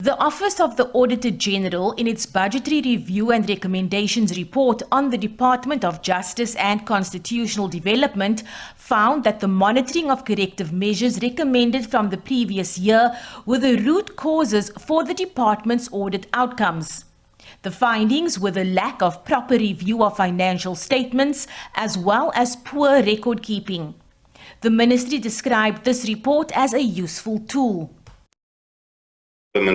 The Office of the Auditor-General, in its Budgetary Review and Recommendations report on the Department of Justice and Constitutional Development, found that the monitoring of corrective measures recommended from the previous year were the root causes for the department's audit outcomes. The findings were the lack of proper review of financial statements as well as poor record keeping. The ministry described this report as a useful tool.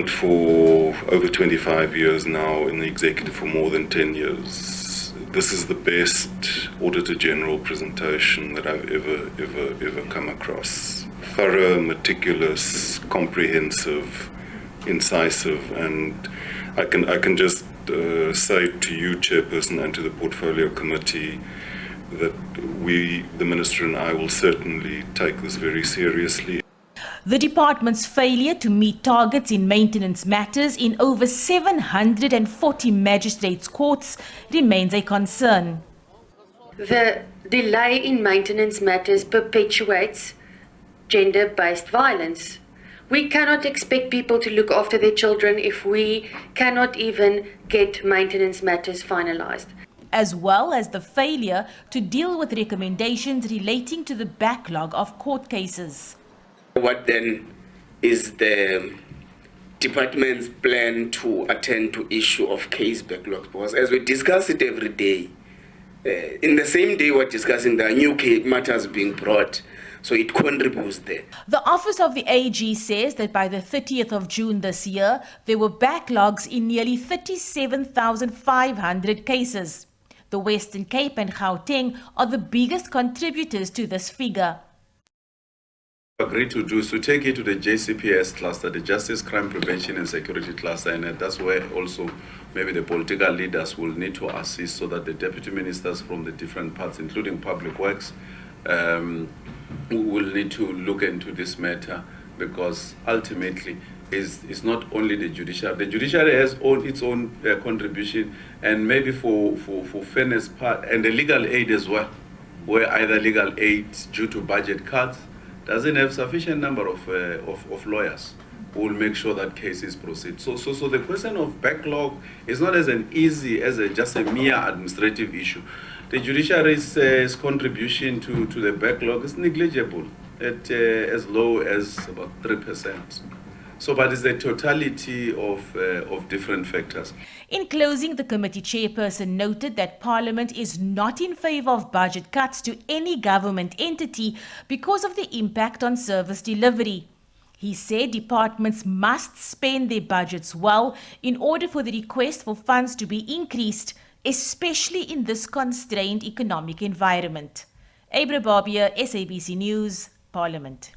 For over 25 years now, in the executive for more than 10 years. This is the best Auditor-General presentation that I've ever come across. Thorough, meticulous, comprehensive, incisive, and I can just say to you, Chairperson, and to the Portfolio Committee that the Minister and I will certainly take this very seriously. The department's failure to meet targets in maintenance matters in over 740 magistrates' courts remains a concern. The delay in maintenance matters perpetuates gender-based violence. We cannot expect people to look after their children if we cannot even get maintenance matters finalized. As well as the failure to deal with recommendations relating to the backlog of court cases. What then is the department's plan to attend to issue of case backlogs? Because as we discuss it every day, in the same day we're discussing the new case matters being brought, so it contributes there. The Office of the AG says that by the 30th of June this year, there were backlogs in nearly 37,500 cases. The Western Cape and Gauteng are the biggest contributors to this figure. Agreed to do is to take it to the JCPS cluster, the Justice, Crime Prevention and Security cluster, and that's where also maybe the political leaders will need to assist so that the deputy ministers from the different parts, including Public Works, will need to look into this matter, because ultimately it's not only the judiciary. The judiciary has its own contribution, and maybe for fairness part, and the legal aid as well, where either legal aid due to budget cuts doesn't have sufficient number of lawyers who will make sure that cases proceed. So the question of backlog is not as easy as just a mere administrative issue. The judiciary's contribution to the backlog is negligible at as low as about 3%. But it's the totality of different factors. In closing, the committee chairperson noted that Parliament is not in favour of budget cuts to any government entity because of the impact on service delivery. He said departments must spend their budgets well in order for the request for funds to be increased, especially in this constrained economic environment. Abra Babia, SABC News, Parliament.